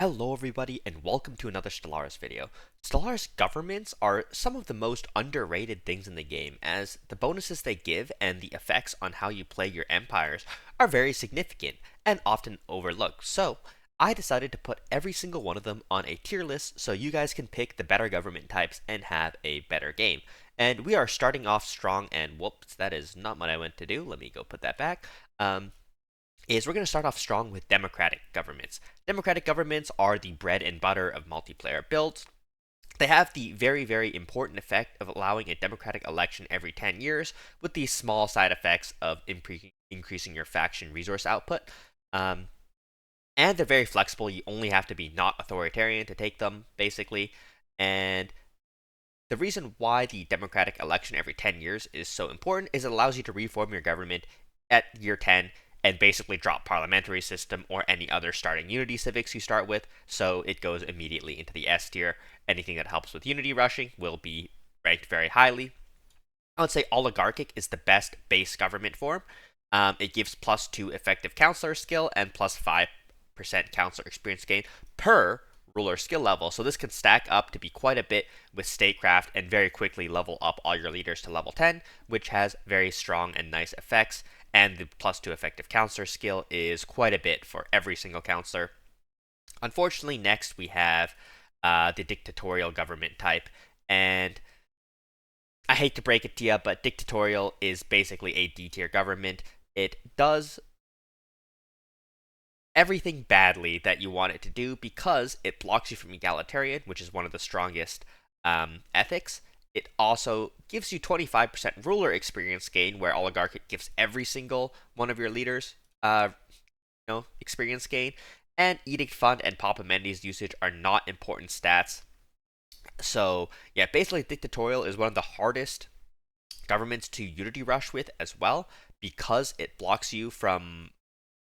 Hello everybody and welcome to another Stellaris video. Stellaris governments are some of the most underrated things in the game, as the bonuses they give and the effects on how you play your empires are very significant and often overlooked. So I decided to put every single one of them on a tier list so you guys can pick the better government types and have a better game. And we are starting off strong, and whoops, that is not what I meant to do. Let me go put that back. We're going to start off strong with democratic governments. Democratic governments are the bread and butter of multiplayer builds. They have the very, very important effect of allowing a democratic election every 10 years, with the small side effects of increasing your faction resource output. And they're very flexible. You only have to be not authoritarian to take them, basically. And the reason why the democratic election every 10 years is so important is it allows you to reform your government at year 10 and basically drop parliamentary system or any other starting unity civics you start with, so it goes immediately into the S tier. Anything that helps with unity rushing will be ranked very highly. I would say oligarchic is the best base government form. It gives +2 effective counselor skill and +5% counselor experience gain per ruler skill level, so this can stack up to be quite a bit with statecraft and very quickly level up all your leaders to level 10, which has very strong and nice effects. And the +2 effective counselor skill is quite a bit for every single counselor. Unfortunately, next we have the dictatorial government type, and I hate to break it to you, but dictatorial is basically a D tier government. It does everything badly that you want it to do because it blocks you from egalitarian, which is one of the strongest ethics. It also gives you 25% ruler experience gain, where oligarchic gives every single one of your leaders experience gain. And edict fund and pop amenities usage are not important stats. So yeah, basically dictatorial is one of the hardest governments to unity rush with as well, because it blocks you from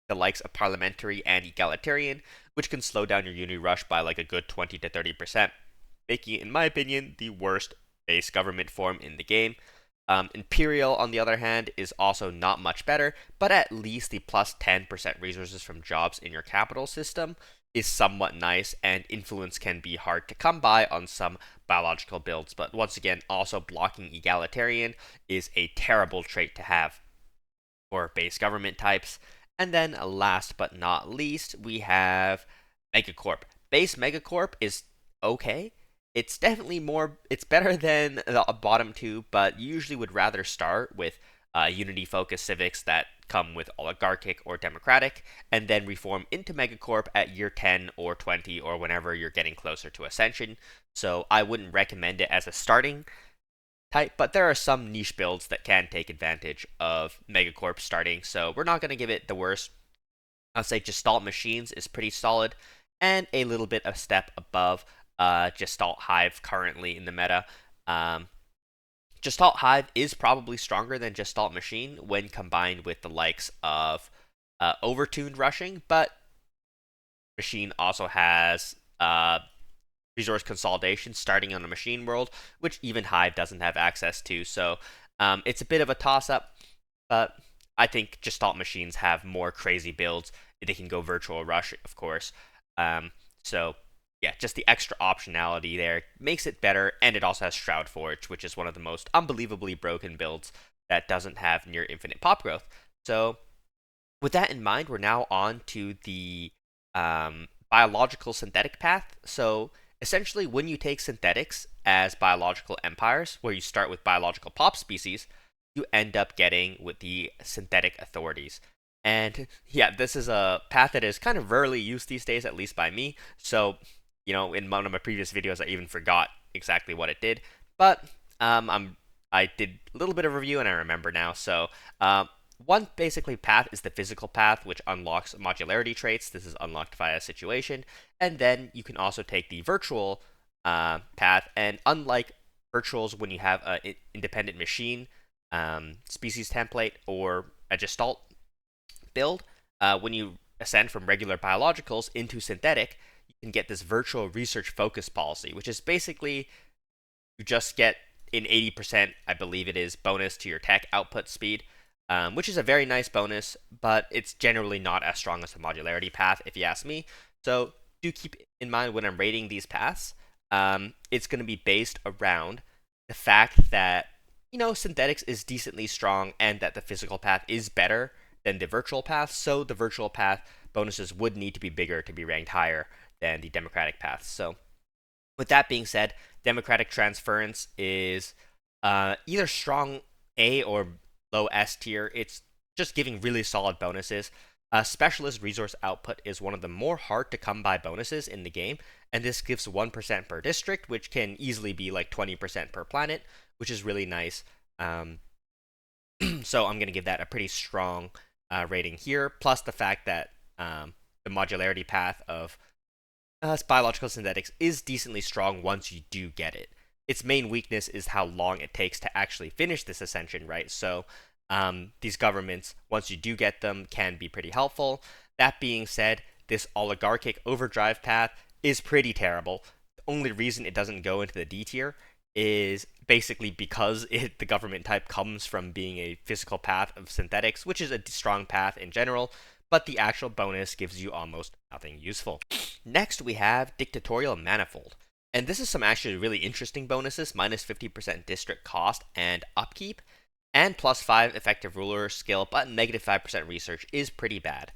the likes of parliamentary and egalitarian, which can slow down your unity rush by like a good 20 to 30%, making it, in my opinion, the worst base government form in the game. Imperial, on the other hand, is also not much better, but at least the +10% resources from jobs in your capital system is somewhat nice, and influence can be hard to come by on some biological builds. But once again, also blocking egalitarian is a terrible trait to have for base government types. And then last but not least, we have Megacorp. Base Megacorp is okay. It's definitely it's better than the bottom two, but you usually would rather start with unity-focused civics that come with oligarchic or democratic, and then reform into Megacorp at year 10 or 20 or whenever you're getting closer to Ascension. So I wouldn't recommend it as a starting type, but there are some niche builds that can take advantage of Megacorp starting, so we're not going to give it the worst. I'll say Gestalt Machines is pretty solid, and a little bit of step above Gestalt Hive currently in the meta. Gestalt Hive is probably stronger than Gestalt Machine when combined with the likes of Overtuned Rushing, but Machine also has resource consolidation starting on a machine world, which even Hive doesn't have access to. So it's a bit of a toss-up, but I think Gestalt Machines have more crazy builds. They can go virtual rush, of course. So yeah, just the extra optionality there makes it better, and it also has Shroud Forge, which is one of the most unbelievably broken builds that doesn't have near infinite pop growth. So with that in mind, we're now on to the biological synthetic path. So essentially, when you take synthetics as biological empires, where you start with biological pop species, you end up getting with the synthetic authorities. And yeah, this is a path that is kind of rarely used these days, at least by me. So in one of my previous videos, I even forgot exactly what it did. But I did a little bit of review and I remember now. So one basically path is the physical path, which unlocks modularity traits. This is unlocked via situation. And then you can also take the virtual path. And unlike virtuals, when you have an independent machine species template or a Gestalt build, when you ascend from regular biologicals into synthetic, you can get this virtual research focus policy, which is basically you just get an 80%, I believe it is, bonus to your tech output speed, which is a very nice bonus, but it's generally not as strong as the modularity path, if you ask me. So do keep in mind when I'm rating these paths, it's going to be based around the fact that, synthetics is decently strong and that the physical path is better than the virtual path. So the virtual path bonuses would need to be bigger to be ranked higher than the democratic path. So with that being said, democratic transference is either strong A or low S tier. It's just giving really solid bonuses. Specialist resource output is one of the more hard to come by bonuses in the game, and this gives 1% per district, which can easily be like 20% per planet, which is really nice. So I'm going to give that a pretty strong rating here, plus the fact that the modularity path of biological synthetics is decently strong once you do get it. Its main weakness is how long it takes to actually finish this ascension, right? So these governments, once you do get them, can be pretty helpful. That being said, this oligarchic overdrive path is pretty terrible. The only reason it doesn't go into the D tier is basically because the government type comes from being a physical path of synthetics, which is a strong path in general, but the actual bonus gives you almost nothing useful. Next, we have Dictatorial Manifold. And this is some actually really interesting bonuses, minus 50% district cost and upkeep, and plus 5 effective ruler skill, but negative 5% research is pretty bad.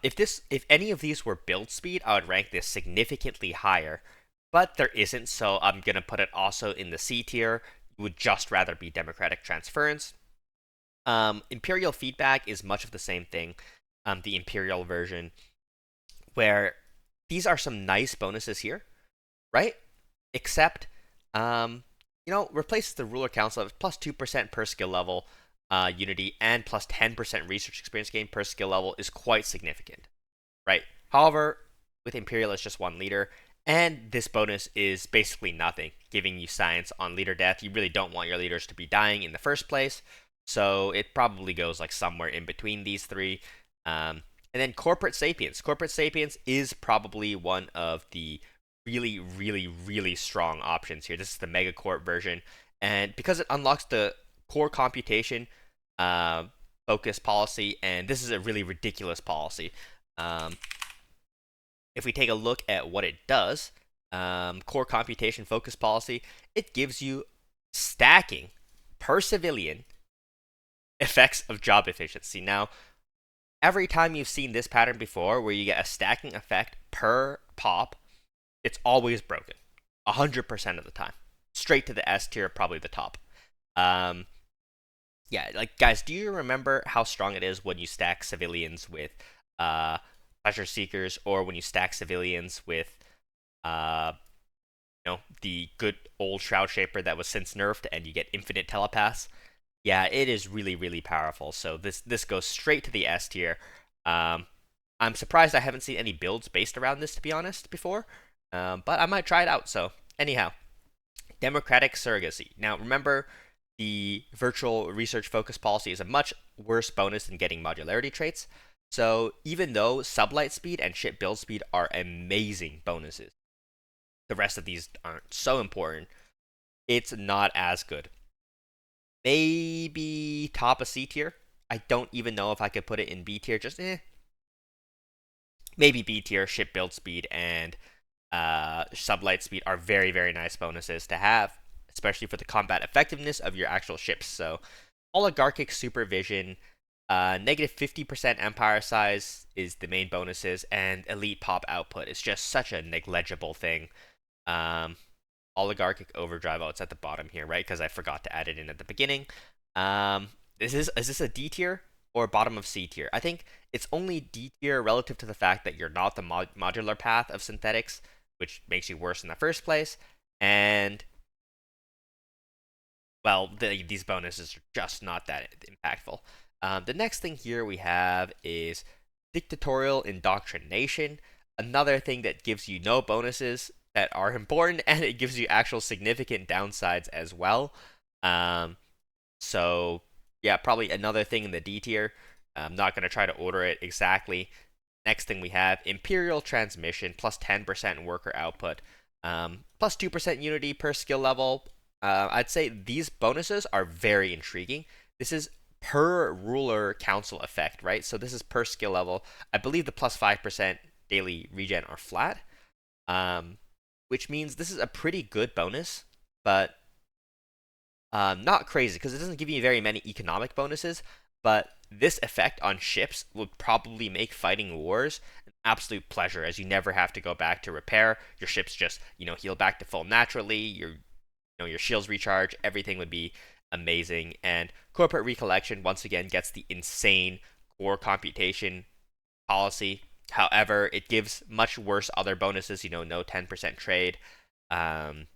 If any of these were build speed, I would rank this significantly higher, but there isn't, so I'm going to put it also in the C tier. You would just rather be democratic transference. Imperial feedback is much of the same thing, the Imperial version, where these are some nice bonuses here, right? Except, replaces the ruler council of plus 2% per skill level unity and plus 10% research experience gain per skill level is quite significant, right? However, with Imperial, it's just 1 leader, and this bonus is basically nothing, giving you science on leader death. You really don't want your leaders to be dying in the first place, so it probably goes like somewhere in between these three. And then Corporate Sapience. Corporate Sapience is probably one of the really, really, really strong options here. This is the Megacorp version, and because it unlocks the core computation focus policy, and this is a really ridiculous policy. If we take a look at what it does, core computation focus policy, it gives you stacking per civilian effects of job efficiency. Now, every time you've seen this pattern before, where you get a stacking effect per pop, it's always broken, 100% of the time. Straight to the S tier, probably the top. Yeah, like guys, do you remember how strong it is when you stack civilians with pleasure seekers, or when you stack civilians with the good old Shroud Shaper that was since nerfed, and you get infinite telepaths? Yeah, it is really, really powerful. So this goes straight to the S tier. I'm surprised I haven't seen any builds based around this, to be honest, before. But I might try it out. So anyhow, democratic surrogacy. Now remember, the virtual research focus policy is a much worse bonus than getting modularity traits. So even though sublight speed and ship build speed are amazing bonuses, the rest of these aren't so important. It's not as good. Maybe top of C tier. I don't even know if I could put it in B tier. Just maybe B tier. Ship build speed and sublight speed are very, very nice bonuses to have, especially for the combat effectiveness of your actual ships. So oligarchic supervision, negative 50% empire size is the main bonuses, and elite pop output is just such a negligible thing. Oligarchic overdrive, it's at the bottom here, right? Because I forgot to add it in at the beginning. Is this a D tier or bottom of C tier? I think it's only D tier relative to the fact that you're not the modular path of synthetics, which makes you worse in the first place. And well, these bonuses are just not that impactful. The next thing here we have is dictatorial indoctrination, another thing that gives you no bonuses that are important, and it gives you actual significant downsides as well. So yeah, probably another thing in the D tier. I'm not going to try to order it exactly. Next thing we have Imperial Transmission, plus 10% worker output, plus 2% unity per skill level. I'd say these bonuses are very intriguing. This is per ruler council effect, right? So this is per skill level. I believe the plus 5% daily regen are flat. which means this is a pretty good bonus, but not crazy because it doesn't give you very many economic bonuses. But this effect on ships would probably make fighting wars an absolute pleasure, as you never have to go back to repair. Your ships just heal back to full naturally. Your shields recharge. Everything would be amazing. And corporate recollection once again gets the insane core computation policy. However, it gives much worse other bonuses. No 10% trade, and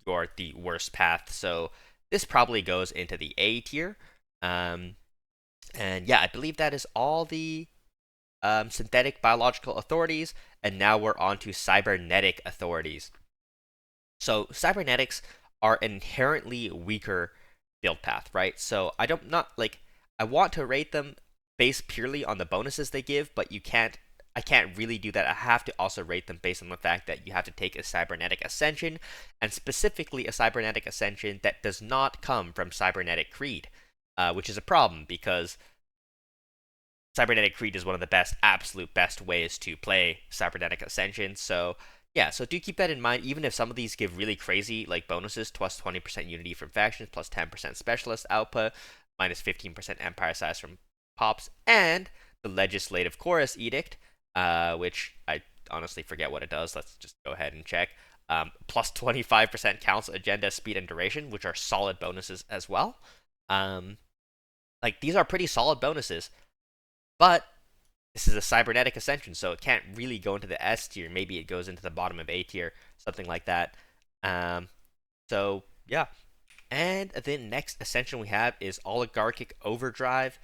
you're the worst path. So this probably goes into the A tier. And yeah, I believe that is all the synthetic biological authorities. And now we're on to cybernetic authorities. So cybernetics are inherently weaker build path, right? So I want to rate them based purely on the bonuses they give, but I can't really do that. I have to also rate them based on the fact that you have to take a cybernetic ascension, and specifically a cybernetic ascension that does not come from cybernetic creed, which is a problem because cybernetic creed is one of the absolute best ways to play cybernetic ascension. So yeah, so do keep that in mind. Even if some of these give really crazy bonuses, plus 20% unity from factions, plus 10% specialist output, minus 15% empire size from pops, and the legislative chorus edict, which I honestly forget what it does. Let's just go ahead and check. Plus 25% council agenda speed and duration, which are solid bonuses as well. These are pretty solid bonuses, but this is a cybernetic ascension, so it can't really go into the S tier. Maybe it goes into the bottom of A tier, something like that. So yeah. And the next ascension we have is oligarchic overdrive.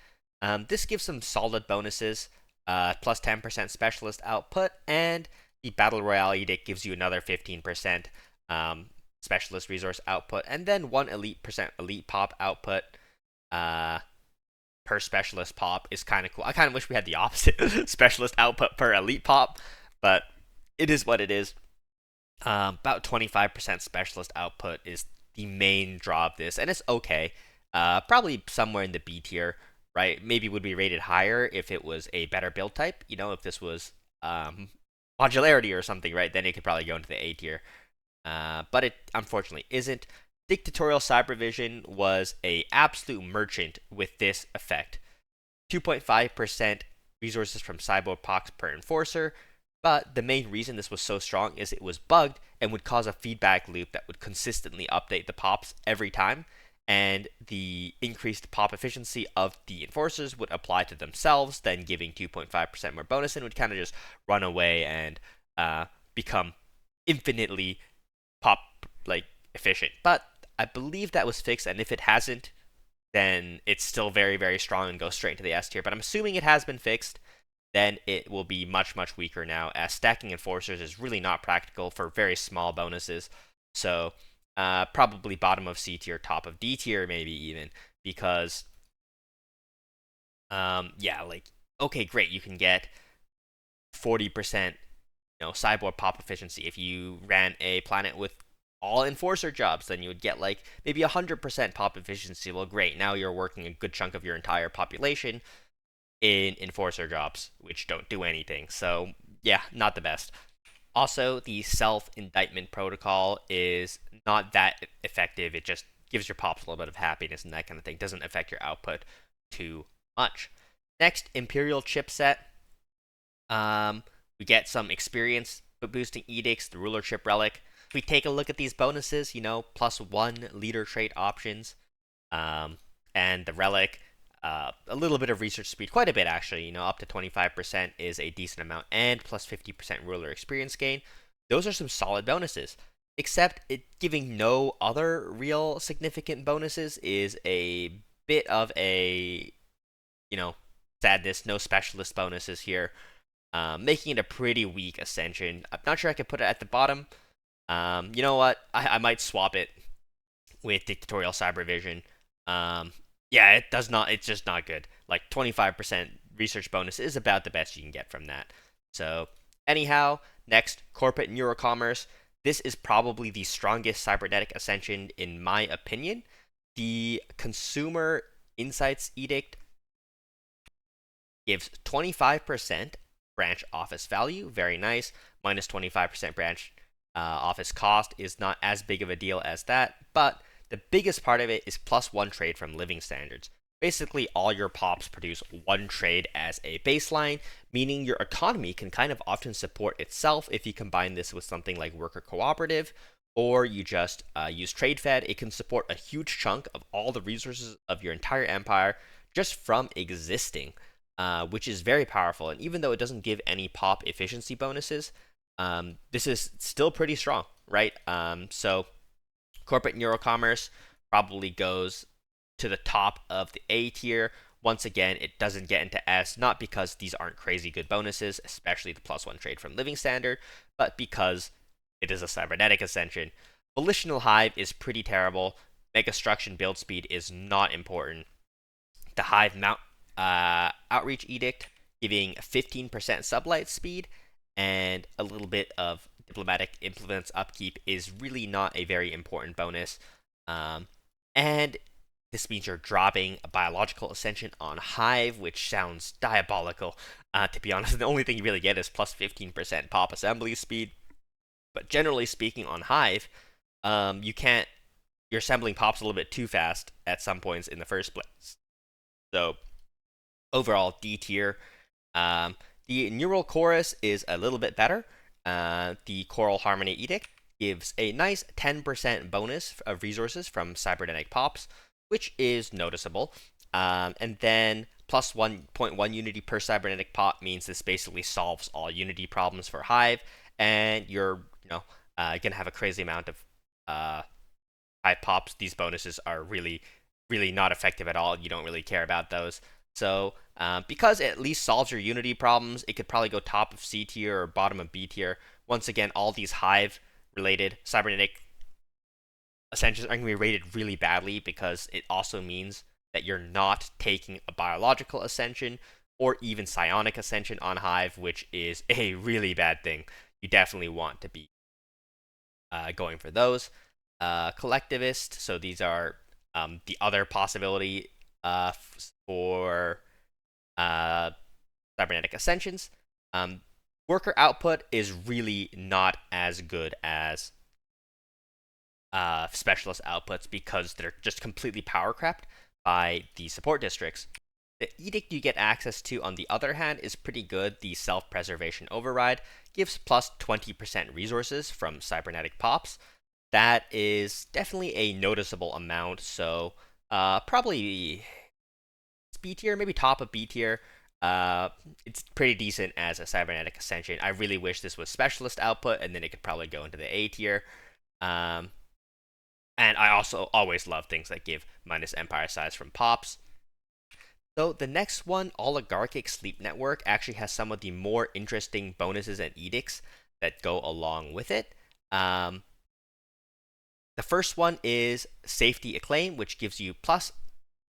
This gives some solid bonuses, plus 10% specialist output, and the battle royale edict gives you another 15% specialist resource output, and then 1 elite pop output. Per specialist pop is kind of cool. I kind of wish we had the opposite specialist output per elite pop, but it is what it is. About 25% specialist output is the main draw of this, and it's okay. Probably somewhere in the B tier, right? Maybe would be rated higher if it was a better build type. If this was modularity or something, right? Then it could probably go into the A tier. But it unfortunately isn't. Dictatorial Cybervision was a absolute merchant with this effect. 2.5% resources from cyborg pox per enforcer, but the main reason this was so strong is it was bugged and would cause a feedback loop that would consistently update the pops every time, and the increased pop efficiency of the enforcers would apply to themselves, then giving 2.5% more bonus, and would kind of just run away and become infinitely pop efficient. But I believe that was fixed, and if it hasn't, then it's still very, very strong and goes straight into the S tier. But I'm assuming it has been fixed, then it will be much, much weaker now, as stacking enforcers is really not practical for very small bonuses. So probably bottom of C tier, top of D tier, maybe even, because okay, great, you can get 40% cyborg pop efficiency. If you ran a planet with all enforcer jobs, then you would get maybe 100% pop efficiency. Well, great, now you're working a good chunk of your entire population in enforcer jobs, which don't do anything. So yeah, not the best. Also, the self-indictment protocol is not that effective. It just gives your pops a little bit of happiness and that kind of thing. Doesn't affect your output too much. Next, Imperial chipset. We get some experience boosting edicts, the rulership relic. If we take a look at these bonuses, plus 1 leader trait options, and the relic, a little bit of research speed, quite a bit actually, up to 25% is a decent amount, and plus 50% ruler experience gain. Those are some solid bonuses, except it giving no other real significant bonuses is a bit of a, sadness. No specialist bonuses here, making it a pretty weak ascension. I'm not sure I could put it at the bottom. You know what? I might swap it with Dictatorial Cybervision. Yeah, it does not. It's just not good. 25% research bonus is about the best you can get from that. So anyhow, next, corporate neurocommerce. This is probably the strongest cybernetic ascension in my opinion. The consumer insights edict gives 25% branch office value, very nice. Minus 25% branch office cost is not as big of a deal as that, but the biggest part of it is +1 trade from living standards. Basically, all your pops produce one trade as a baseline, meaning your economy can kind of often support itself if you combine this with something like worker cooperative, or you just use trade fed. It can support a huge chunk of all the resources of your entire empire just from existing, which is very powerful. And even though it doesn't give any pop efficiency bonuses, this is still pretty strong, right? So corporate neurocommerce probably goes to the top of the A tier. Once again, it doesn't get into S, not because these aren't crazy good bonuses, especially the +1 trade from living standard, but because it is a cybernetic ascension. Volitional Hive is pretty terrible. Megastruction build speed is not important. The Hive mount outreach edict giving 15% sublight speed and a little bit of diplomatic influence upkeep is really not a very important bonus. And this means you're dropping a biological ascension on Hive, which sounds diabolical. To be honest, the only thing you really get is plus 15% pop assembly speed. But generally speaking, on Hive, you're assembling pops a little bit too fast at some points in the first place. So overall, D tier. The Neural Chorus is a little bit better. The Choral Harmony Edict gives a nice 10% bonus of resources from Cybernetic Pops, which is noticeable. And then plus 1.1 Unity per Cybernetic Pop means this basically solves all Unity problems for Hive, and you're gonna have a crazy amount of Hive Pops. These bonuses are really, really not effective at all. You don't really care about those. So because it at least solves your Unity problems, it could probably go top of C tier or bottom of B tier. Once again, all these Hive-related Cybernetic ascensions are going to be rated really badly because it also means that you're not taking a biological ascension or even psionic ascension on Hive, which is a really bad thing. You definitely want to be going for those. Collectivist, so these are the other possibility for cybernetic ascensions. Worker output is really not as good as specialist outputs because they're just completely power crept by the support districts. The edict you get access to, on the other hand, is pretty good. The self-preservation override gives plus 20% resources from cybernetic pops. That is definitely a noticeable amount, so probably B tier, maybe top of B tier. It's pretty decent as a cybernetic ascension. I really wish this was specialist output, and then it could probably go into the A tier. And I also always love things that give minus empire size from pops. So the next one, Oligarchic Sleep Network, actually has some of the more interesting bonuses and edicts that go along with it. The first one is Safety Acclaim, which gives you plus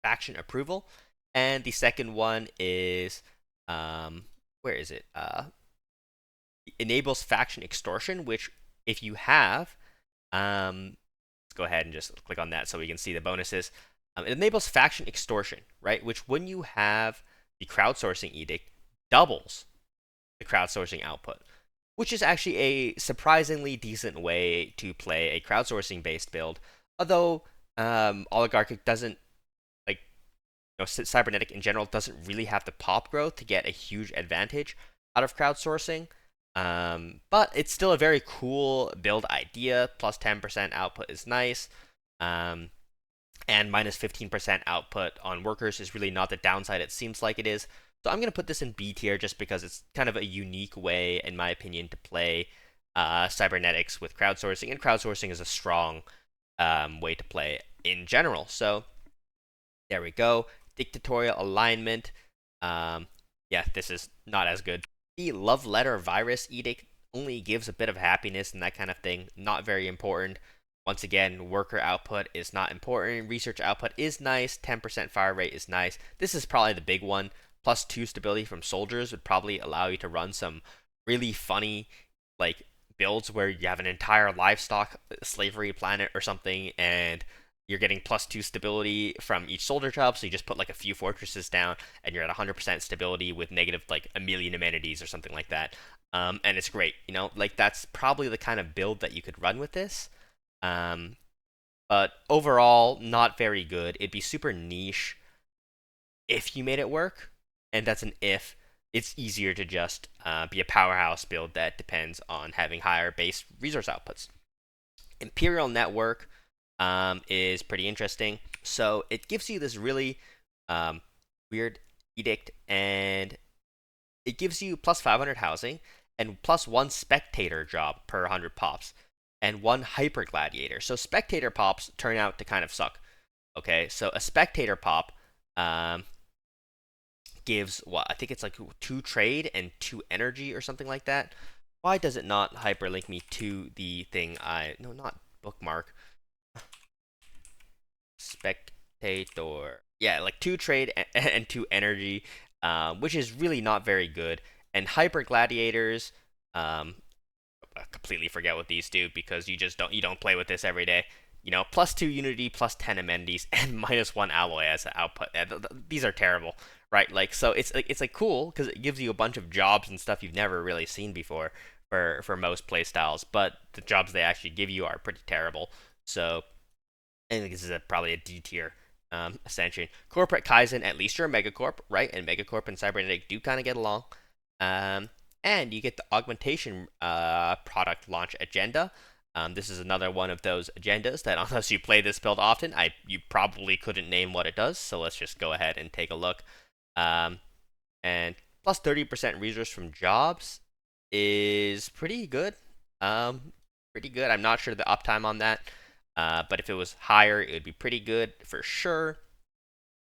faction approval. And the second one is, where is it? Enables faction extortion, which if you have, let's go ahead and just click on that so we can see the bonuses. It enables faction extortion, right? Which when you have the crowdsourcing edict, doubles the crowdsourcing output, which is actually a surprisingly decent way to play a crowdsourcing based build. Although Oligarchic doesn't, Cybernetic in general doesn't really have the pop growth to get a huge advantage out of crowdsourcing. But it's still a very cool build idea. Plus 10% output is nice. And minus 15% output on workers is really not the downside it seems like it is. So I'm going to put this in B tier just because it's kind of a unique way, in my opinion, to play cybernetics with crowdsourcing. And crowdsourcing is a strong way to play in general. So there we go. Dictatorial alignment. This is not as good. The Love Letter Virus Edict only gives a bit of happiness and that kind of thing. Not very important. Once again, worker output is not important. Research output is nice. 10% fire rate is nice. This is probably the big one. Plus 2 stability from soldiers would probably allow you to run some really funny builds where you have an entire livestock slavery planet or something, and you're getting +2 stability from each soldier job, so you just put like a few fortresses down, and you're at 100% stability with negative like a million amenities or something like that. And it's great, like that's probably the kind of build that you could run with this. Um, but overall, not very good. It'd be super niche if you made it work, and that's an if. It's easier to just be a powerhouse build that depends on having higher base resource outputs. Imperial Network is pretty interesting. So it gives you this really weird edict, and it gives you plus 500 housing and plus 1 spectator job per 100 pops and 1 hyper gladiator. So spectator pops turn out to kind of suck. Okay, so a spectator pop gives what I think it's like 2 trade and 2 energy or something like that. Why does it not hyperlink me to the thing no, not bookmark. Spectator. Yeah, like 2 trade and 2 energy, which is really not very good. And hyper gladiators, I completely forget what these do because you don't play with this every day. +2 unity, +10 amenities, and -1 alloy as an output. These are terrible, right? Like, so it's like cool because it gives you a bunch of jobs and stuff you've never really seen before for most playstyles, but the jobs they actually give you are pretty terrible. So I think this is probably a D tier ascension. Corporate Kaizen, at least you're a megacorp, right? And megacorp and cybernetic do kind of get along. Um, and you get the augmentation product launch agenda. This is another one of those agendas that, unless you play this build often, you probably couldn't name what it does. So let's just go ahead and take a look. And plus 30% resource from jobs is pretty good. Pretty good. I'm not sure the uptime on that. But if it was higher, it would be pretty good for sure.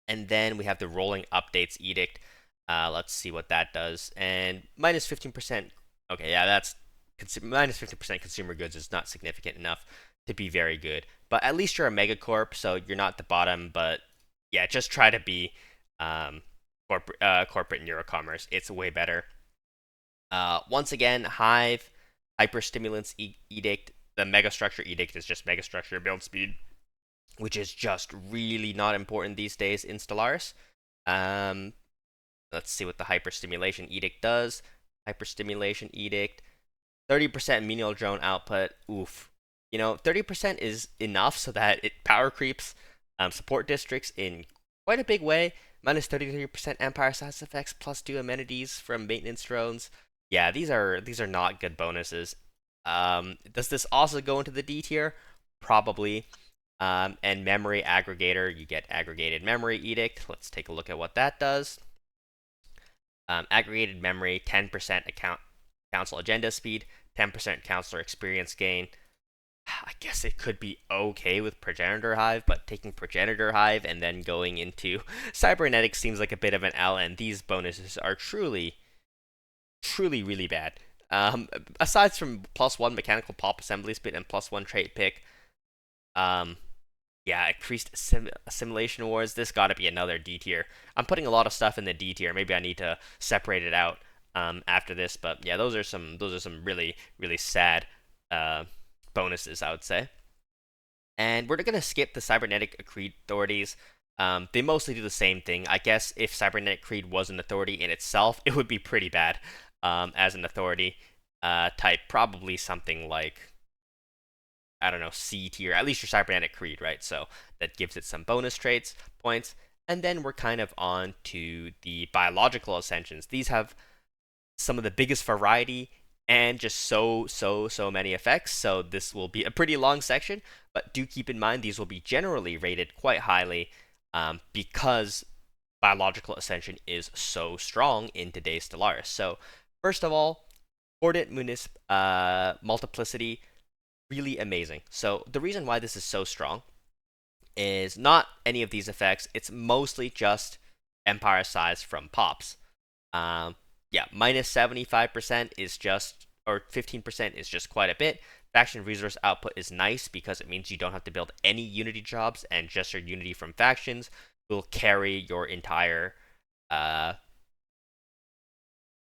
And then we have the rolling updates edict. Let's see what that does. And -15%. Okay, yeah, that's -50% consumer goods is not significant enough to be very good. But at least you're a megacorp, so you're not the bottom. But yeah, just try to be corporate neurocommerce. It's way better. Once again, Hive, Hyperstimulants Edict. The Megastructure Edict is just Megastructure build speed, which is just really not important these days in Stellaris. Let's see what the Hyperstimulation Edict does. Hyperstimulation Edict, 30% menial drone output. Oof. 30% is enough so that it power creeps support districts in quite a big way. -33% Empire size effects, +2 amenities from maintenance drones. Yeah, these are not good bonuses. Does this also go into the D tier? Probably. And memory aggregator, you get aggregated memory edict. Let's take a look at what that does. Aggregated memory, 10% council agenda speed, 10% counselor experience gain. I guess it could be okay with Progenitor Hive, but taking Progenitor Hive and then going into Cybernetic seems like a bit of an L, and these bonuses are truly really bad. Aside from +1 mechanical pop assembly speed and +1 trait pick, yeah, increased assimilation wars. This got to be another D tier. I'm putting a lot of stuff in the D tier. Maybe I need to separate it out after this. But yeah, those are some really sad bonuses, I would say. And we're gonna skip the Cybernetic Creed authorities. They mostly do the same thing. I guess if Cybernetic Creed was an authority in itself, it would be pretty bad as an authority type. Probably something like, I don't know, C tier. At least your Cybernetic Creed, right? So that gives it some bonus traits, points. And then we're kind of on to the biological ascensions. These have some of the biggest variety and just so many effects. So this will be a pretty long section, but do keep in mind these will be generally rated quite highly because biological ascension is so strong in today's Stellaris. So first of all, coordinate multiplicity, really amazing. So the reason why this is so strong is not any of these effects. It's mostly just empire size from pops. Yeah, -75% is just, or 15% is just quite a bit. Faction resource output is nice because it means you don't have to build any unity jobs, and just your unity from factions will carry your entire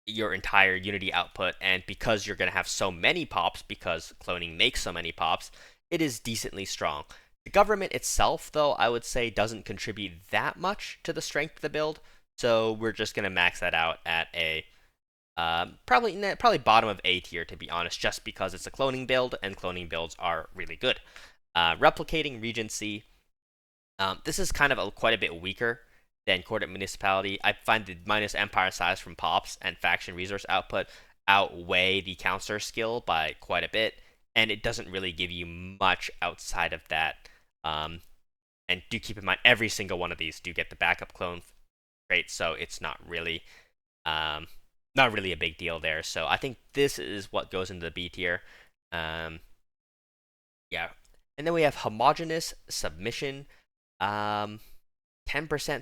unity output. And because you're going to have so many pops, because cloning makes so many pops, it is decently strong. The government itself, though, I would say doesn't contribute that much to the strength of the build, so we're just going to max that out at a probably bottom of A tier, to be honest, just because it's a cloning build, and cloning builds are really good. Replicating Regency. This is kind of quite a bit weaker than Court Municipality. I find the minus Empire size from Pops and faction resource output outweigh the counselor skill by quite a bit, and it doesn't really give you much outside of that. And do keep in mind, every single one of these do get the backup clone trait, so it's not really a big deal there. So I think this is what goes into the B tier. Yeah, and then we have homogeneous submission. 10%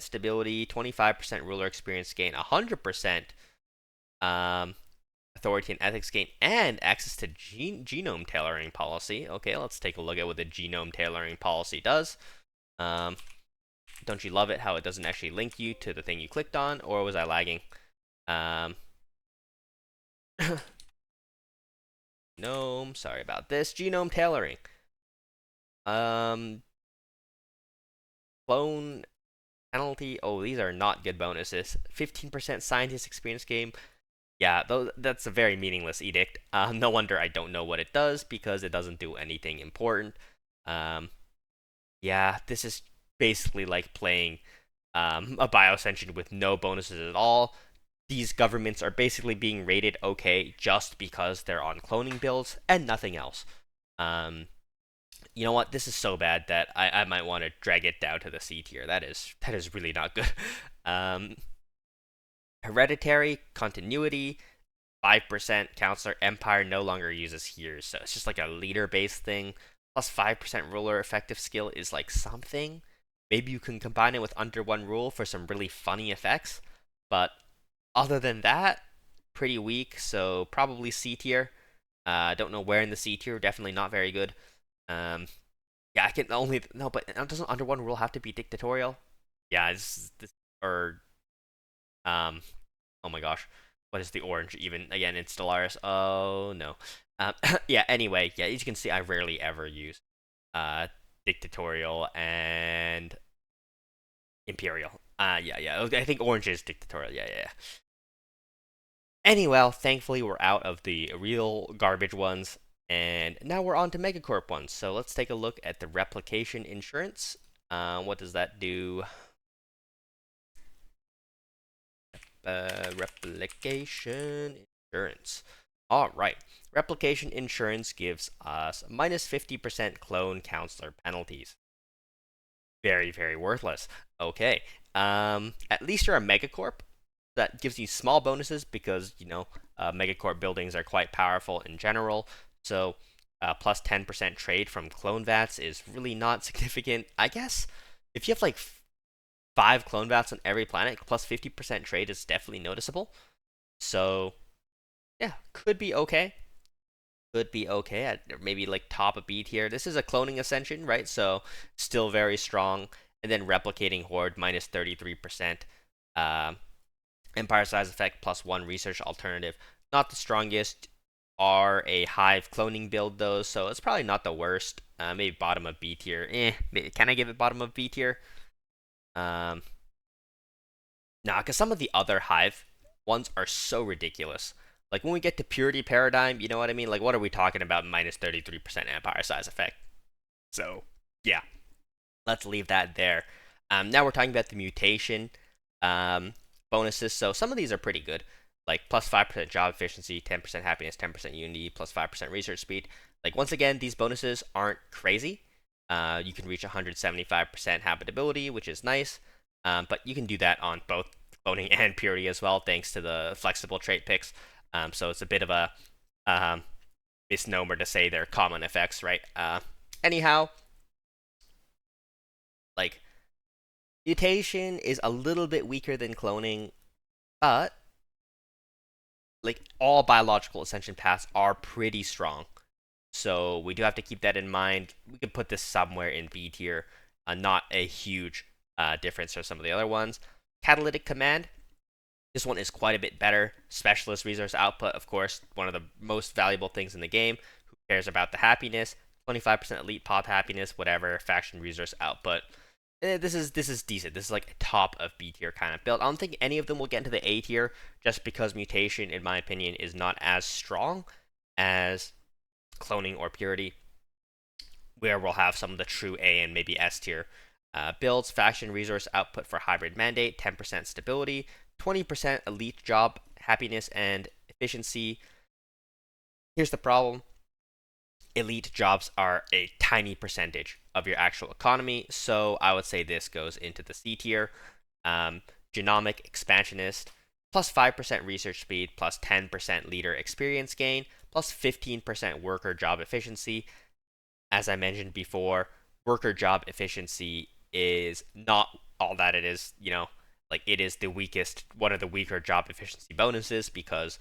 stability, 25% ruler experience gain, 100% authority and ethics gain, and access to genome tailoring policy. Okay, let's take a look at what the genome tailoring policy does. Don't you love it how it doesn't actually link you to the thing you clicked on, or was I lagging? Genome, sorry about this. Genome tailoring. Clone penalty. Oh, these are not good bonuses. 15% scientist experience game. Yeah, that's a very meaningless edict. No wonder I don't know what it does, because it doesn't do anything important. Yeah, this is basically like playing a Biosentient with no bonuses at all. These governments are basically being rated okay just because they're on cloning builds and nothing else. You know what? This is so bad that I might want to drag it down to the C tier. That is really not good. Hereditary continuity, 5% counselor empire no longer uses hears, so it's just like a leader based thing. Plus 5% ruler effective skill is like something. Maybe you can combine it with under one rule for some really funny effects, but other than that, pretty weak. So probably C tier. Don't know where in the C tier. Definitely not very good. Yeah, I can only no, but doesn't under one rule have to be dictatorial? Yeah, this or oh my gosh, what is the orange even? Again, it's Stellaris. Oh no. Yeah. Anyway, yeah, as you can see, I rarely ever use dictatorial and imperial. Yeah. I think orange is dictatorial. Yeah. Anyway, thankfully we're out of the real garbage ones, and now we're on to Megacorp ones. So let's take a look at the replication insurance. What does that do? Replication insurance. All right. Replication insurance gives us minus 50% clone counselor penalties. Very, very worthless. Okay. At least you're a Megacorp. That gives you small bonuses because, Megacorp buildings are quite powerful in general. So, plus 10% trade from clone vats is really not significant. I guess if you have like 5 clone vats on every planet, plus 50% trade is definitely noticeable. So, yeah, could be okay. Could be okay at maybe like top of B tier. This is a cloning ascension, right? So, still very strong. And then replicating horde minus 33%. Empire size effect plus 1 research alternative. Not the strongest. Are a hive cloning build though, so it's probably not the worst. Maybe bottom of B tier. Can I give it bottom of B tier? Nah, because some of the other hive ones are so ridiculous. Like when we get to purity paradigm, you know what I mean? Like what are we talking about? Minus 33% empire size effect. So yeah, let's leave that there. Now we're talking about the mutation bonuses. So some of these are pretty good, like plus 5% job efficiency, 10% happiness, 10% unity, plus 5% research speed. Like once again, these bonuses aren't crazy. You can reach 175% habitability, which is nice, but you can do that on both cloning and purity as well, thanks to the flexible trait picks. So it's a bit of a misnomer to say they're common effects, right? Anyhow, like mutation is a little bit weaker than cloning, but like all biological ascension paths are pretty strong. So we do have to keep that in mind. We could put this somewhere in B tier, not a huge difference from some of the other ones. Catalytic command. This one is quite a bit better. Specialist resource output, of course, one of the most valuable things in the game. Who cares about the happiness? 25% elite pop happiness, whatever, faction resource output. This is decent. This is like a top of B tier kind of build. I don't think any of them will get into the A tier just because mutation, in my opinion, is not as strong as cloning or purity, where we'll have some of the true A and maybe S tier builds. Faction resource output for hybrid mandate, 10% stability, 20% elite job happiness and efficiency. Here's the problem: elite jobs are a tiny percentage of your actual economy, so I would say this goes into the C tier. Genomic expansionist, plus 5% research speed, plus 10% leader experience gain, plus 15% worker job efficiency. As I mentioned before, worker job efficiency is not all that it is, like it is the weakest, one of the weaker job efficiency bonuses because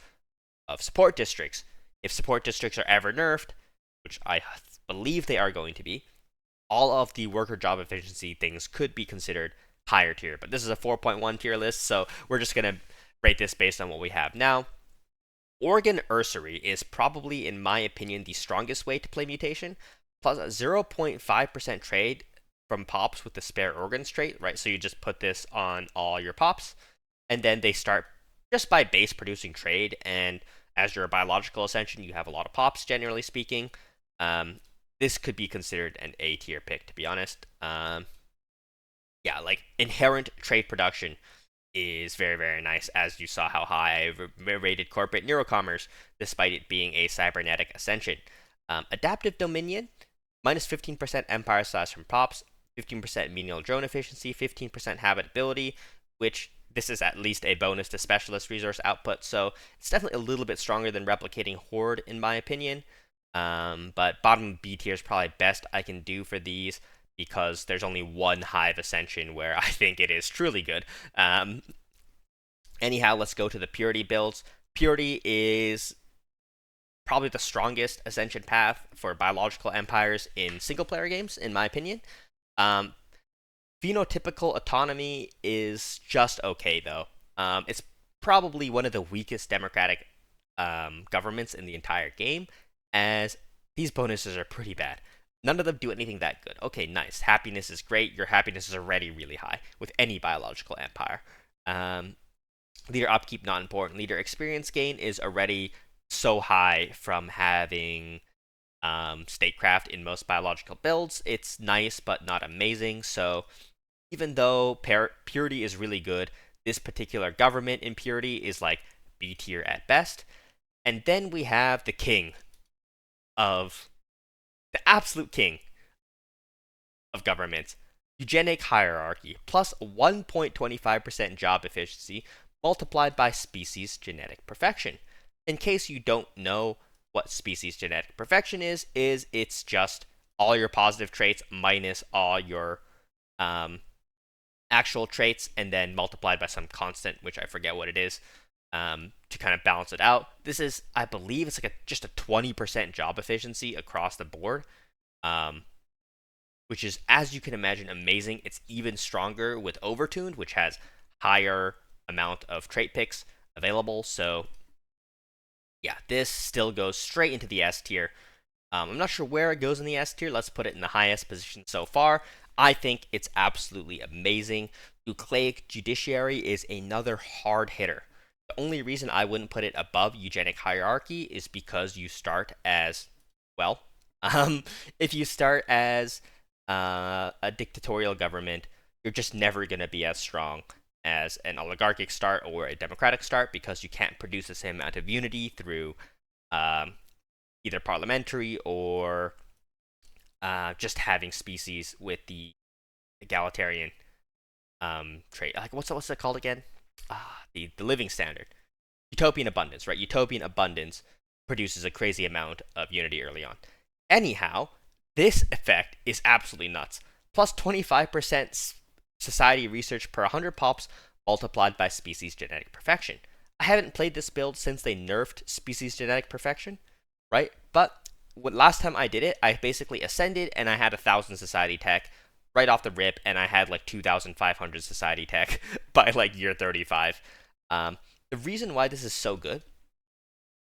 of support districts. If support districts are ever nerfed, which I believe they are going to be, all of the worker job efficiency things could be considered higher tier. But this is a 4.1 tier list, so we're just going to rate this based on what we have now. Organ Usury is probably, in my opinion, the strongest way to play mutation, plus a 0.5% trade from pops with the spare organs trait, right? So you just put this on all your pops, and then they start just by base producing trade, and as you're a biological ascension, you have a lot of pops, generally speaking. This could be considered an A tier pick, to be honest. Yeah, like inherent trade production is very, very nice, as you saw how high I rated corporate neurocommerce, despite it being a cybernetic ascension. Adaptive dominion, minus 15% empire size from pops, 15% menial drone efficiency, 15% habitability, which this is at least a bonus to specialist resource output, so it's definitely a little bit stronger than replicating horde, in my opinion. But bottom B tier is probably best I can do for these because there's only one Hive Ascension where I think it is truly good. Anyhow, let's go to the Purity builds. Purity is probably the strongest Ascension path for biological empires in single-player games, in my opinion. Phenotypical autonomy is just okay, though. It's probably one of the weakest democratic governments in the entire game, as these bonuses are pretty bad. None of them do anything that good. Okay, nice. Happiness is great. Your happiness is already really high with any biological empire. Leader upkeep, not important. Leader experience gain is already so high from having statecraft in most biological builds. It's nice, but not amazing. So even though purity is really good, this particular government in purity is like B tier at best. And then we have the king of the absolute king of governments, eugenic hierarchy, plus 1.25% job efficiency multiplied by species genetic perfection. In case you don't know what species genetic perfection is it's just all your positive traits minus all your actual traits and then multiplied by some constant, which I forget what it is, to kind of balance it out. This is, I believe, it's like just a 20% job efficiency across the board, which is, as you can imagine, amazing. It's even stronger with Overtuned, which has higher amount of trait picks available. So yeah, this still goes straight into the S tier. I'm not sure where it goes in the S tier. Let's put it in the highest position so far. I think it's absolutely amazing. Nucleic Judiciary is another hard hitter. The only reason I wouldn't put it above eugenic hierarchy is because you start as, well, if you start as a dictatorial government, you're just never going to be as strong as an oligarchic start or a democratic start because you can't produce the same amount of unity through either parliamentary or just having species with the egalitarian trait. Like what's it called again? The living standard. Utopian abundance, right? Utopian abundance produces a crazy amount of unity early on. Anyhow, this effect is absolutely nuts. Plus 25% society research per 100 pops multiplied by species genetic perfection. I haven't played this build since they nerfed species genetic perfection, right? But last time I did it, I basically ascended and I had 1,000 society tech right off the rip, and I had like 2,500 society tech by like year 35. The reason why this is so good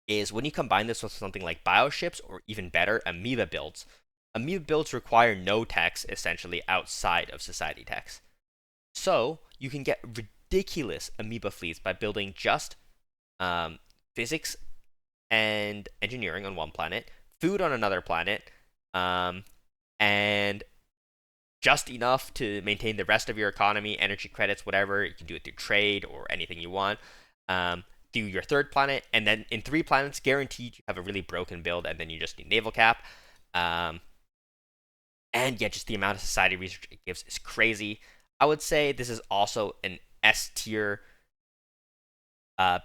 is when you combine this with something like bioships or even better, amoeba builds, Amoeba builds require no techs essentially outside of society techs. So you can get ridiculous amoeba fleets by building just physics and engineering on one planet, food on another planet, and just enough to maintain the rest of your economy, energy credits, whatever. You can do it through trade or anything you want. Do your third planet, and then in 3 planets, guaranteed you have a really broken build, and then you just need naval cap. And yeah, just the amount of society research it gives is crazy. I would say this is also an S tier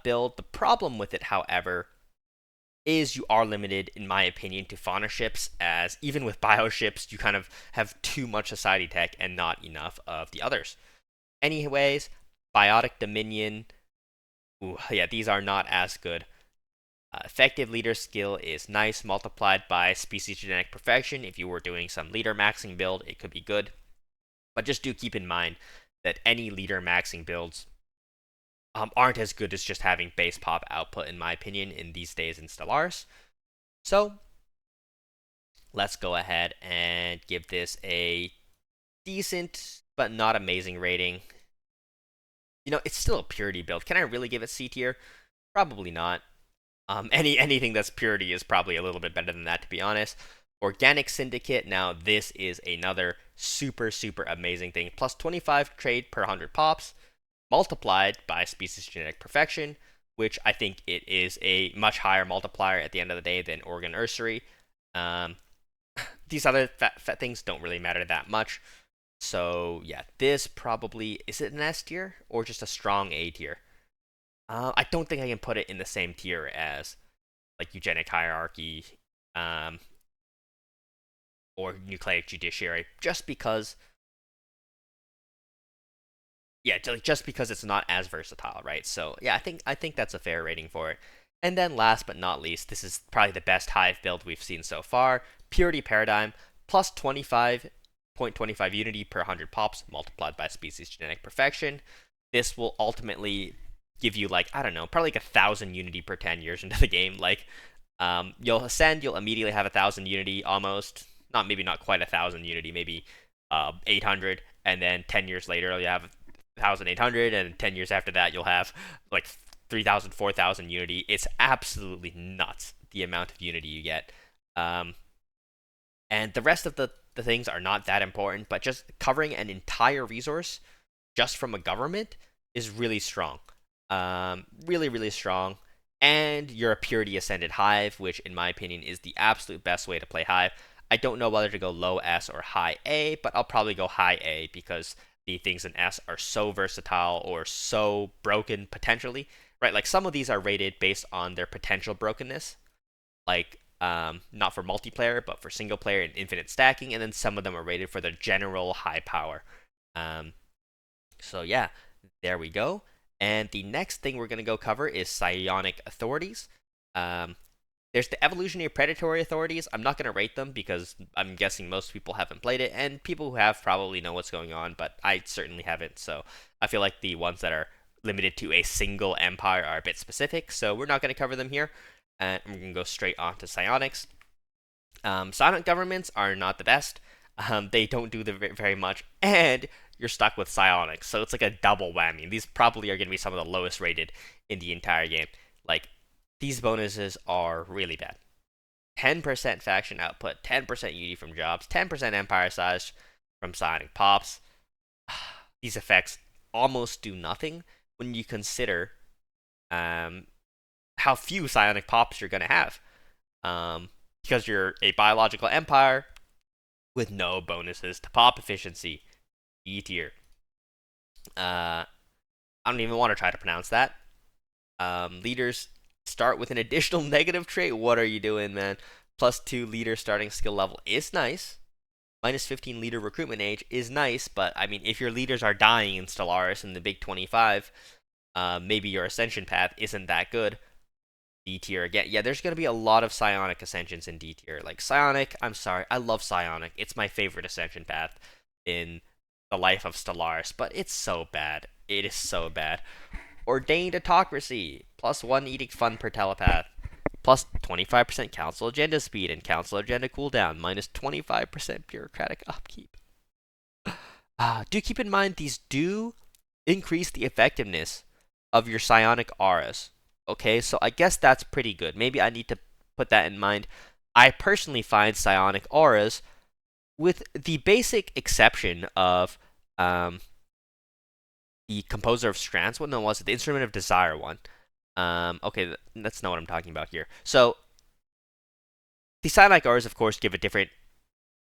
build. The problem with it, however, is you are limited, in my opinion, to fauna ships, as even with bio ships, you kind of have too much society tech and not enough of the others. Anyways, biotic dominion. Ooh, yeah, these are not as good. Effective leader skill is nice, multiplied by species genetic perfection. If you were doing some leader maxing build, it could be good. But just do keep in mind that any leader maxing builds aren't as good as just having base pop output, in my opinion, in these days in Stellaris. So let's go ahead and give this a decent but not amazing rating. You know, it's still a purity build. Can I really give it C tier? Probably not. Anything that's purity is probably a little bit better than that, to be honest. Organic Syndicate, now this is another super amazing thing. Plus 25 trade per 100 pops, multiplied by species genetic perfection, which I think it is a much higher multiplier at the end of the day than Organ Ursery. These other things don't really matter that much. So yeah, this probably, is it an S tier or just a strong A tier? I don't think I can put it in the same tier as like Eugenic Hierarchy or Nucleic Judiciary, just because it's not as versatile, right? So yeah, I think that's a fair rating for it. And then last but not least, this is probably the best Hive build we've seen so far. Purity Paradigm, plus 25.25 unity per 100 pops, multiplied by species genetic perfection. This will ultimately give you, like, I don't know, probably like 1,000 unity per 10 years into the game. Like, you'll ascend, you'll immediately have 1,000 unity almost. Maybe not quite 1,000 unity, maybe 800. And then 10 years later, you'll have 1,800. And 10 years after that, you'll have like 3,000, 4,000 unity. It's absolutely nuts, the amount of unity you get. And the rest of the things are not that important, but just covering an entire resource just from a government is really strong. Really strong. And you're a purity ascended Hive, which in my opinion is the absolute best way to play Hive. I don't know whether to go low S or high A, but I'll probably go high A because the things in S are so versatile or so broken potentially, right? Like some of these are rated based on their potential brokenness, like not for multiplayer, but for single player and infinite stacking, and then some of them are rated for their general high power. So yeah, there we go. And the next thing we're going to go cover is Psionic Authorities. There's the Evolutionary Predatory Authorities. I'm not going to rate them because I'm guessing most people haven't played it, and people who have probably know what's going on, but I certainly haven't. So I feel like the ones that are limited to a single empire are a bit specific, so we're not going to cover them here. And we're going to go straight on to Psionics. Psionic governments are not the best. They don't do very much, and you're stuck with psionics, so it's like a double whammy. These probably are going to be some of the lowest rated in the entire game. Like, these bonuses are really bad. 10% faction output, 10% unity from jobs, 10% empire size from psionic pops. These effects almost do nothing when you consider how few psionic pops you're going to have. Because you're a biological empire with no bonuses to pop efficiency. E tier. I don't even want to try to pronounce that. Leaders start with an additional negative trait. What are you doing, man? +2 leader starting skill level is nice. -15 leader recruitment age is nice, but I mean, if your leaders are dying in Stellaris in the big 25, maybe your ascension path isn't that good. D tier again. Yeah, there's going to be a lot of psionic ascensions in D tier. Like Psionic, I'm sorry, I love Psionic. It's my favorite ascension path in the life of Stellaris, but it's so bad. It is so bad. Ordained Autocracy, +1 edict fund per telepath. plus 25% council agenda speed and council agenda cooldown, minus 25% bureaucratic upkeep. Do keep in mind these do increase the effectiveness of your psionic auras. Okay, so I guess that's pretty good. Maybe I need to put that in mind. I personally find psionic auras, with the basic exception of the composer of strands. What was it? The instrument of desire one. Okay, that's not what I'm talking about here. So the psionic auras, of course, give a different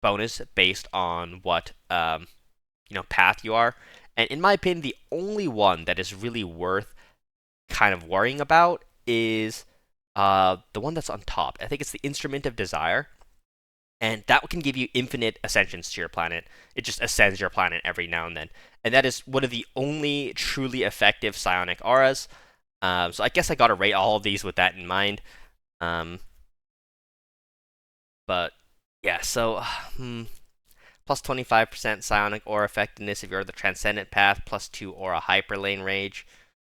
bonus based on what path you are. And in my opinion, the only one that is really worth kind of worrying about is the one that's on top. I think it's the Instrument of Desire. And that can give you infinite ascensions to your planet. It just ascends your planet every now and then. And that is one of the only truly effective psionic auras. So I guess I gotta rate all of these with that in mind. But yeah, so plus 25% psionic aura effectiveness if you're the Transcendent Path, plus 2 aura hyperlane rage.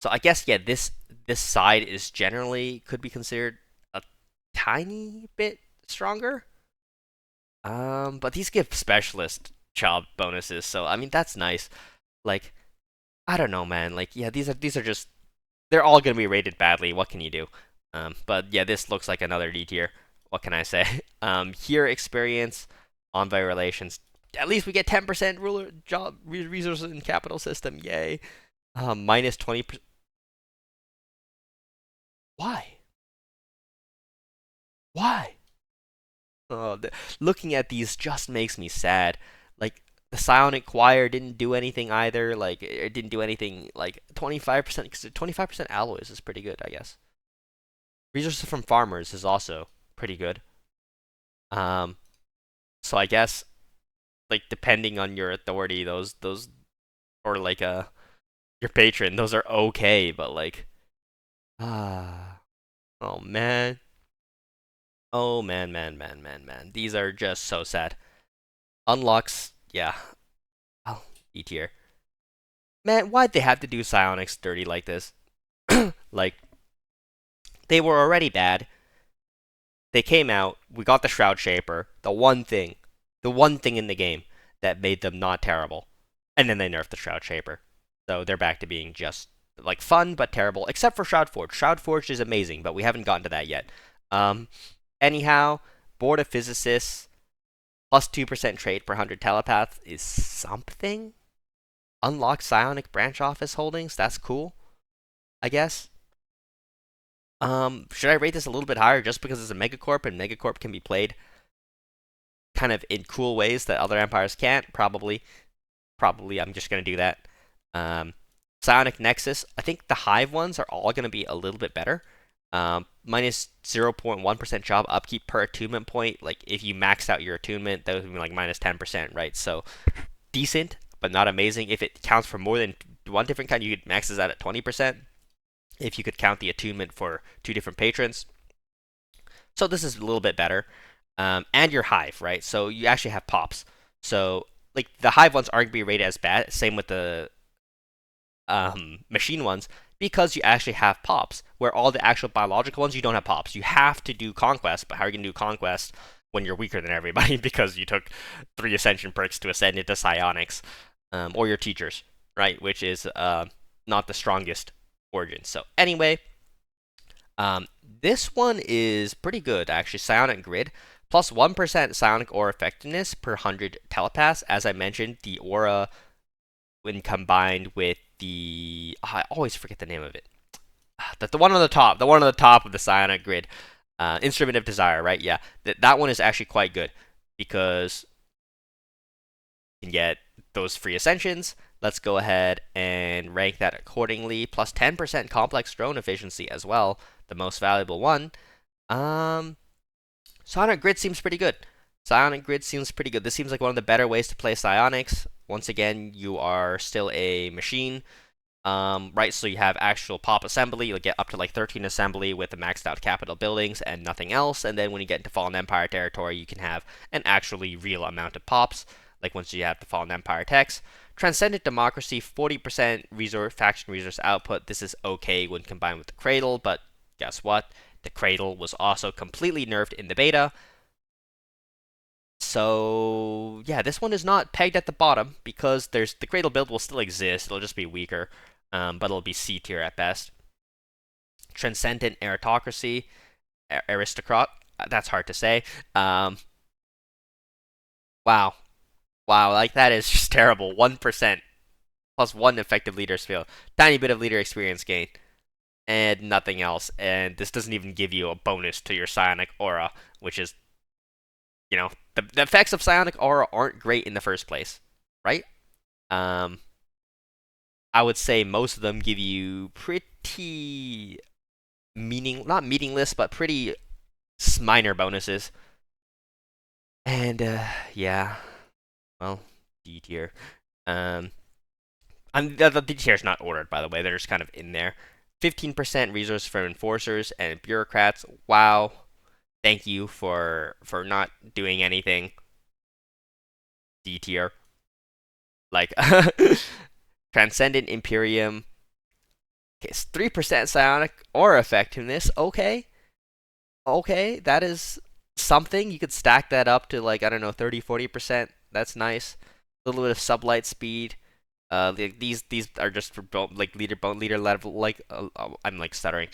So I guess yeah, this side is generally could be considered a tiny bit stronger. But these give specialist job bonuses, so I mean that's nice. Like, I don't know, man. Like, yeah, these are just they're all gonna be rated badly. What can you do? But yeah, this looks like another D tier. What can I say? Here experience, envoy relations. At least we get 10% ruler job resources in capital system. Yay. Minus 20%. Why? Why? Looking at these just makes me sad. Like, the Psionic Choir didn't do anything either. Like, it didn't do anything. Like 25%, because 25% alloys is pretty good, I guess. Resources from farmers is also pretty good. So I guess, like, depending on your authority, those or like your patron, those are okay. But like, oh man. Oh man. These are just so sad. Unlocks, yeah. Oh, E tier. Man, why'd they have to do psionics dirty like this? Like, they were already bad. They came out, we got the Shroud Shaper, the one thing in the game that made them not terrible. And then they nerfed the Shroud Shaper. So they're back to being just, like, fun but terrible, except for Shroud Forge. Shroud Forge is amazing, but we haven't gotten to that yet. Anyhow, Board of Physicists, plus 2% trade per 100 telepath is something. Unlock Psionic Branch Office holdings, that's cool, I guess. Should I rate this a little bit higher just because it's a Megacorp and Megacorp can be played kind of in cool ways that other empires can't? Probably. I'm just going to do that. Psionic Nexus, I think the Hive ones are all going to be a little bit better. Minus 0.1% job upkeep per attunement point. Like, if you maxed out your attunement, that would be like minus 10%, right? So, decent, but not amazing. If it counts for more than one different kind, you could max this out at 20%. If you could count the attunement for 2 different patrons. So, this is a little bit better. And your Hive, right? So, you actually have pops. So, like, the Hive ones aren't going to be rated as bad. Same with the machine ones, because you actually have pops, where all the actual biological ones, you don't have pops. You have to do Conquest, but how are you going to do Conquest when you're weaker than everybody because you took 3 Ascension perks to ascend into Psionics, or your teachers, right, which is not the strongest origin. So anyway, this one is pretty good, actually. Psionic Grid, plus 1% Psionic Aura effectiveness per 100 telepaths. As I mentioned, the aura, when combined with the I always forget the name of it. The one on the top of the Psionic Grid, Instrument of Desire, right? Yeah, that one is actually quite good because you can get those free ascensions. Let's go ahead and rank that accordingly. Plus 10% complex drone efficiency as well, the most valuable one. Psionic Grid seems pretty good. This seems like one of the better ways to play Psionics. Once again, you are still a machine, right? So you have actual pop assembly. You'll get up to like 13 assembly with the maxed out capital buildings and nothing else. And then when you get into Fallen Empire territory, you can have an actually real amount of pops, like once you have the Fallen Empire techs. Transcendent Democracy, 40% faction resource output. This is okay when combined with the Cradle, but guess what? The Cradle was also completely nerfed in the beta. So yeah, this one is not pegged at the bottom because the Cradle build will still exist. It'll just be weaker, but it'll be C tier at best. Transcendent Aristocracy, Aristocrat. That's hard to say. Wow, wow, like that is just terrible. 1% plus 1 effective leader skill, tiny bit of leader experience gain, and nothing else. And this doesn't even give you a bonus to your Psionic aura, which is, the effects of Psionic aura aren't great in the first place, right? I would say most of them give you pretty not meaningless, but pretty minor bonuses. And yeah, well, D tier. The D tier is not ordered, by the way. They're just kind of in there. 15% resource for enforcers and bureaucrats. Wow, thank you for not doing anything. D tier. Like Transcendent Imperium. Okay, it's 3% psionic aura effectiveness. Okay, that is something. You could stack that up to, like, I don't know, 30-40%. That's nice. A little bit of sublight speed. These are just for like leader level. Like I'm like stuttering.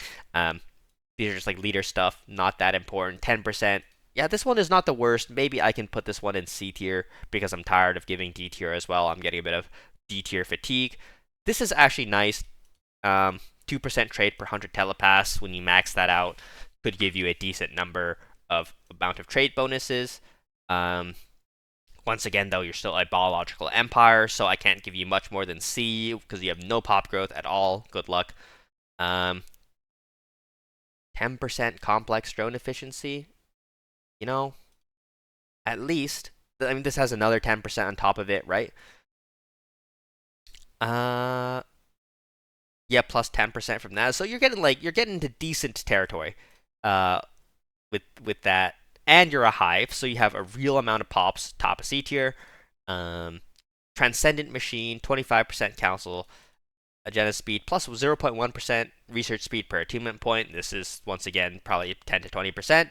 These are just like leader stuff. Not that important. 10%. Yeah, this one is not the worst. Maybe I can put this one in C tier because I'm tired of giving D tier as well. I'm getting a bit of D tier fatigue. This is actually nice. 2% trade per 100 telepaths. When you max that out, could give you a decent number of amount of trade bonuses. Once again, though, you're still a biological empire, so I can't give you much more than C because you have no pop growth at all. Good luck. 10% complex drone efficiency. At least. I mean, this has another 10% on top of it, right? Yeah, plus 10% from that. So you're getting into decent territory, with that. And you're a hive, so you have a real amount of pops, top of C tier. Transcendent Machine, 25% council, agenda speed, plus 0.1% research speed per attunement point. This is, once again, probably 10 to 20%.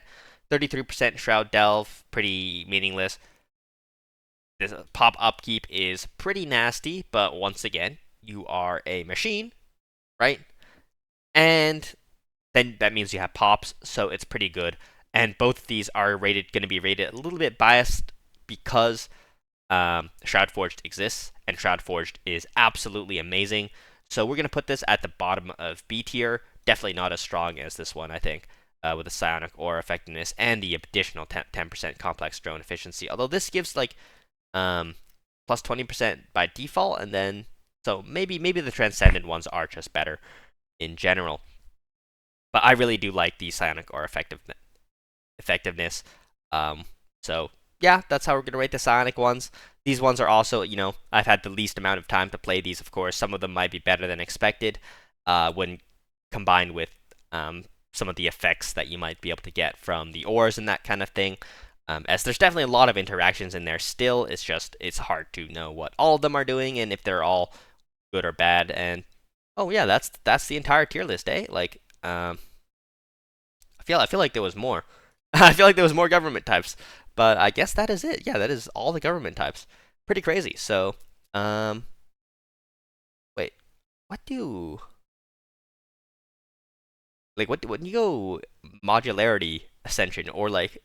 33% Shroud Delve, pretty meaningless. This pop upkeep is pretty nasty, but once again, you are a machine, right? And then that means you have pops, so it's pretty good. And both of these are going to be rated a little bit biased because Shroud Forged exists, and Shroud Forged is absolutely amazing. So we're going to put this at the bottom of B tier. Definitely not as strong as this one, I think, with the Psionic aura effectiveness and the additional 10% complex drone efficiency. Although this gives like plus 20% by default, and then so maybe the Transcendent ones are just better in general. But I really do like the Psionic aura effectiveness. So yeah, that's how we're gonna rate the Psionic ones. These ones are also, I've had the least amount of time to play these. Of course, some of them might be better than expected when combined with some of the effects that you might be able to get from the ores and that kind of thing. As there's definitely a lot of interactions in there still. It's hard to know what all of them are doing and if they're all good or bad. And oh yeah, that's the entire tier list, eh? Like I feel like there was more. I feel like there was more government types, but I guess that is it. Yeah, that is all the government types. Pretty crazy. So, wait, what do when you go modularity ascension or like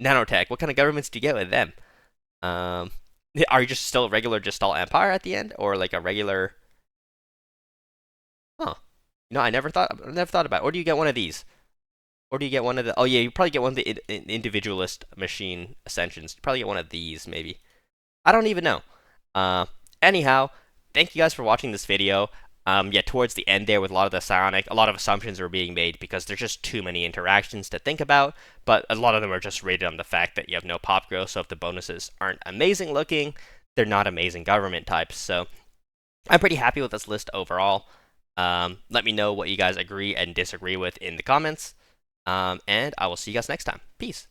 nanotech? What kind of governments do you get with them? Are you just still a regular Gestalt Empire at the end, or like a regular? Huh. I never thought about it. Or do you get one of these? Or do you get one of the? Oh yeah, you probably get one of the individualist machine ascensions. You probably get one of these, maybe. I don't even know. Anyhow, thank you guys for watching this video. Yeah, towards the end there with a lot of the Psionic, a lot of assumptions are being made because there's just too many interactions to think about, but a lot of them are just rated on the fact that you have no pop growth, so if the bonuses aren't amazing looking, they're not amazing government types. So I'm pretty happy with this list overall. Let me know what you guys agree and disagree with in the comments. And I will see you guys next time. Peace.